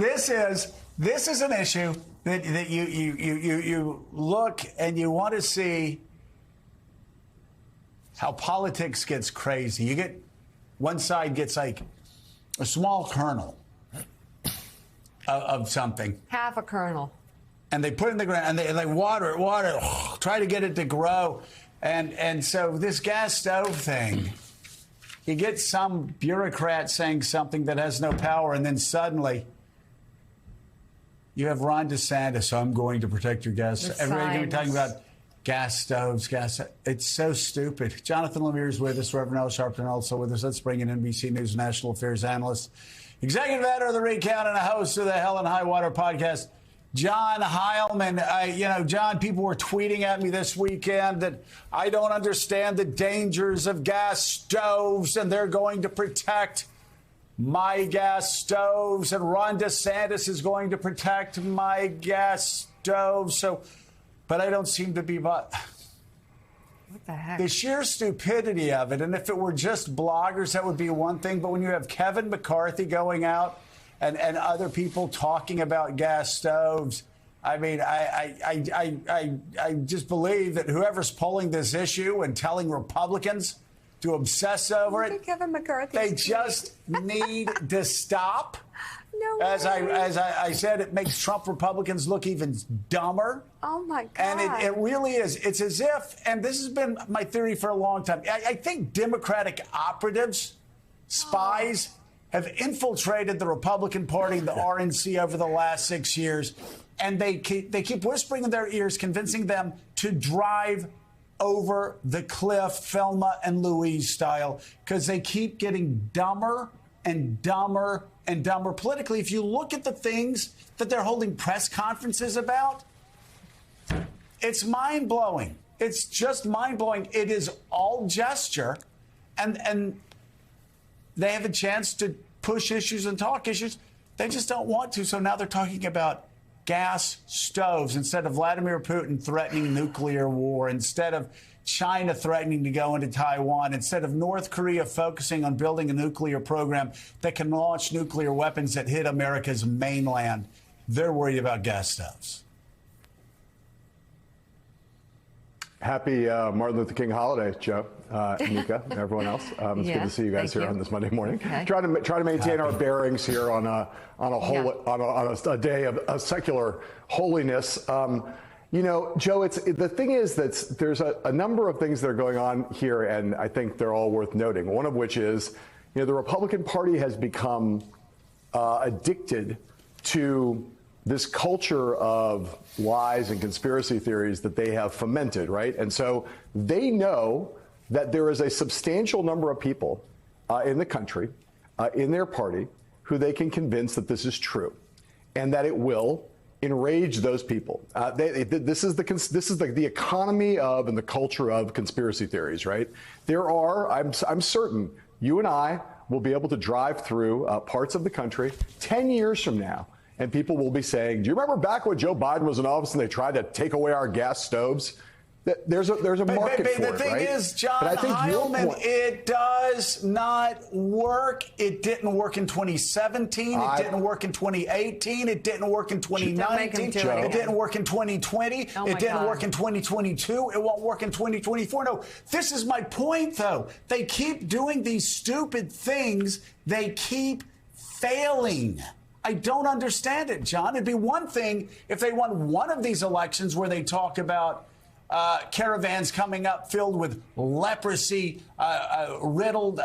this is an issue that you look and you want to see how politics gets crazy. You get one side gets like a small kernel of something, half a kernel, and they put it in the ground and they water it, try to get it to grow, and so this gas stove thing. You get some bureaucrat saying something that has no power, and then suddenly you have Ron DeSantis. I'm going to protect your gas. Everybody's going to be talking about gas stoves, It's so stupid. Jonathan Lemire is with us. Reverend Al Sharpton also with us. Let's bring in NBC News national affairs analyst, executive editor of The Recount, and a host of the Hell and High Water podcast, John Heilemann. John, people were tweeting at me this weekend that I don't understand the dangers of gas stoves and they're going to protect my gas stoves and Ron DeSantis is going to protect my gas stoves. But I don't seem to be. What the heck? The sheer stupidity of it. And if it were just bloggers, that would be one thing. But when you have Kevin McCarthy going out and other people talking about gas stoves, I mean, I just believe that whoever's pulling this issue and telling Republicans to obsess over it, Kevin McCarthy, they just need to stop. No as I said, it makes Trump Republicans look even dumber. Oh, my God. And it really is. It's as if, and this has been my theory for a long time, I think Democratic operatives, spies, have infiltrated the Republican Party, the RNC, over the last 6 years, and they keep whispering in their ears, convincing them to drive over the cliff, Thelma and Louise style, because they keep getting dumber and dumber and dumber politically. If you look at the things that they're holding press conferences about, it's mind-blowing. It's just mind-blowing. It is all gesture, and they have a chance to push issues and talk issues. They just don't want to, so now they're talking about gas stoves instead of Vladimir Putin threatening nuclear war, instead of China threatening to go into Taiwan, instead of North Korea focusing on building a nuclear program that can launch nuclear weapons that hit America's mainland. They're worried about gas stoves. Happy Martin Luther King holiday, Joe, Nika, and everyone else. It's good to see you guys here on this Monday morning. Okay. Try to maintain our bearings here on a day of secular holiness. Joe, the thing is that there's a number of things that are going on here, and I think they're all worth noting. One of which is, the Republican Party has become addicted to this culture of lies and conspiracy theories that they have fomented, right? And so they know that there is a substantial number of people in the country, in their party, who they can convince that this is true, and that it will enrage those people. This is the economy of and the culture of conspiracy theories, right? There are, I'm certain, you and I will be able to drive through parts of the country 10 years from now, and people will be saying, do you remember back when Joe Biden was in office and they tried to take away our gas stoves? There's a market for it, right? The thing is, John Heilemann, it does not work. It didn't work in 2017. It didn't work in 2018. It didn't work in 2019. It didn't work in 2020. It didn't work in 2022. It won't work in 2024. No, this is my point, though. They keep doing these stupid things. They keep failing. I don't understand it, John. It'd be one thing if they won one of these elections where they talk about caravans coming up filled with leprosy riddled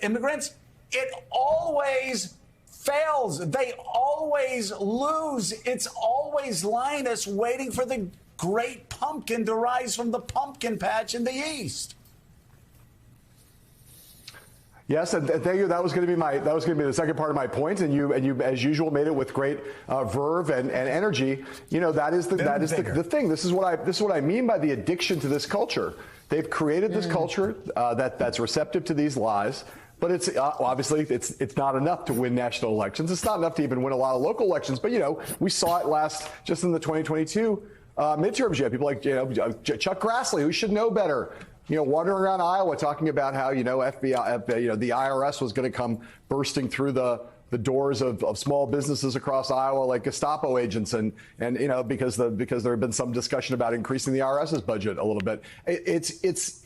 immigrants. It always fails. They always lose. It's always Linus waiting for the great pumpkin to rise from the pumpkin patch in the east. Yes, and thank you. That was going to be the second part of my point, and you as usual made it with great verve and energy. That is the thing. This is what I mean by the addiction to this culture. They've created this culture that's receptive to these lies. But it's obviously it's not enough to win national elections. It's not enough to even win a lot of local elections. But we saw it just in the 2022 midterms. You had people like Chuck Grassley, who should know better. Wandering around Iowa talking about how, FBI, the IRS was going to come bursting through the the doors of small businesses across Iowa like Gestapo agents, and because there had been some discussion about increasing the IRS's budget a little bit. It's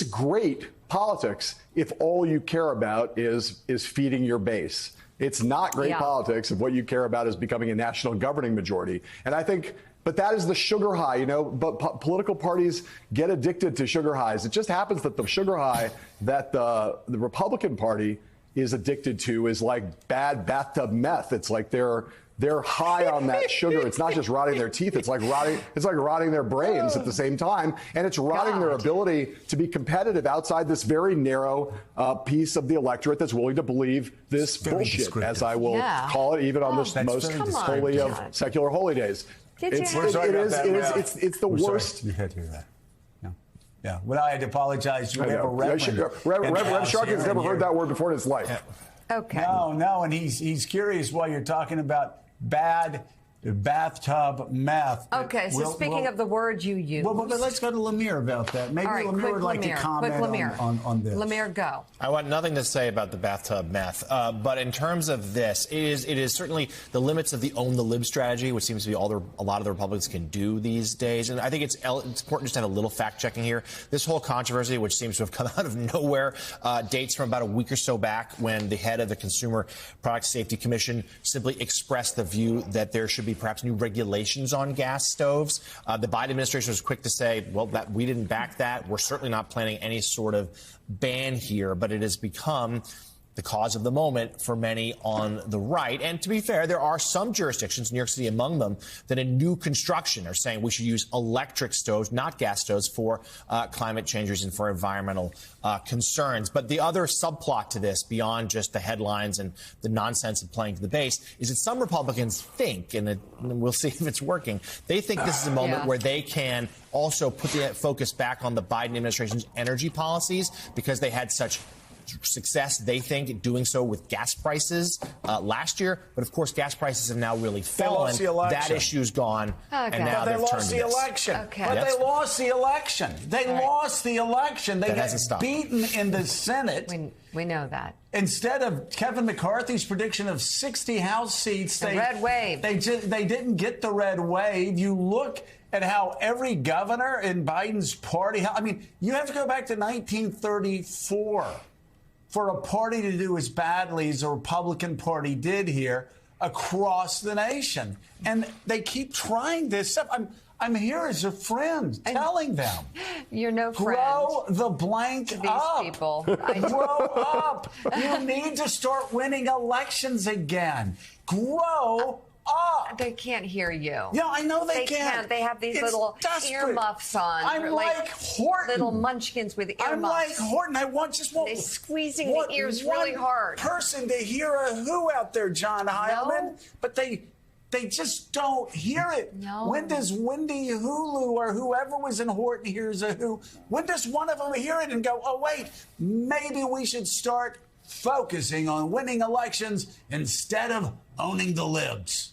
great politics if all you care about is feeding your base. It's not great politics if what you care about is becoming a national governing majority. And I think, but that is the sugar high, but political parties get addicted to sugar highs. It just happens that the sugar high that the Republican Party is addicted to is like bad bathtub meth. It's like they're high on that sugar. It's not just rotting their teeth. It's like rotting their brains at the same time. And it's rotting their ability to be competitive outside this very narrow piece of the electorate that's willing to believe this bullshit, as I will call it, even on this most holy of secular holy days. It's the worst. You had to hear that. Yeah. Well, I had to apologize. You have a reverend. Reverend Sharkey's never heard that word before in his life. Yeah. Okay. No, and he's curious why you're talking about bad bathtub meth. Okay, so speaking of the words you use. Well, but let's go to Lemire about that. Maybe Lemire would like to comment on this. Lemire, go. I want nothing to say about the bathtub meth, but in terms of this, it is certainly the limits of the own the lib strategy, which seems to be all a lot of the Republicans can do these days. And I think it's important just to have a little fact checking here. This whole controversy, which seems to have come out of nowhere, dates from about a week or so back when the head of the Consumer Product Safety Commission simply expressed the view that there should be perhaps new regulations on gas stoves. The Biden administration was quick to say, well, that we didn't back that. We're certainly not planning any sort of ban here, but it has become the cause of the moment for many on the right. And to be fair, there are some jurisdictions, New York City among them, that in new construction are saying we should use electric stoves, not gas stoves, for climate changes and for environmental concerns. But the other subplot to this, beyond just the headlines and the nonsense of playing to the base, is that some Republicans think, and we'll see if it's working, they think this is a moment where they can also put the focus back on the Biden administration's energy policies because they had such success, they think, doing so with gas prices last year. But of course, gas prices have now really fallen. That issue's gone. And now they lost the election. But they lost the election. They lost the election. They got beaten in the Senate. We know that. Instead of Kevin McCarthy's prediction of 60 House seats, the red wave. They didn't get the red wave. You look at how every governor in Biden's party, I mean, you have to go back to 1934 for a party to do as badly as the Republican Party did here across the nation. And they keep trying this stuff. I'm here as a friend telling them. You're no friend. Grow the blank to up. These people. Grow up. You need to start winning elections again. Grow up. They can't hear you. Yeah, I know they can't. They have these little earmuffs on. I'm like Horton. Little munchkins with earmuffs. I'm like Horton. I want just one. They're squeezing the ears really hard. Person to hear a who out there, John Heilman. No. But they just don't hear it. No. When does Wendy Hulu or whoever was in Horton hears a who? When does one of them hear it and go, oh, wait, maybe we should start focusing on winning elections instead of owning the libs?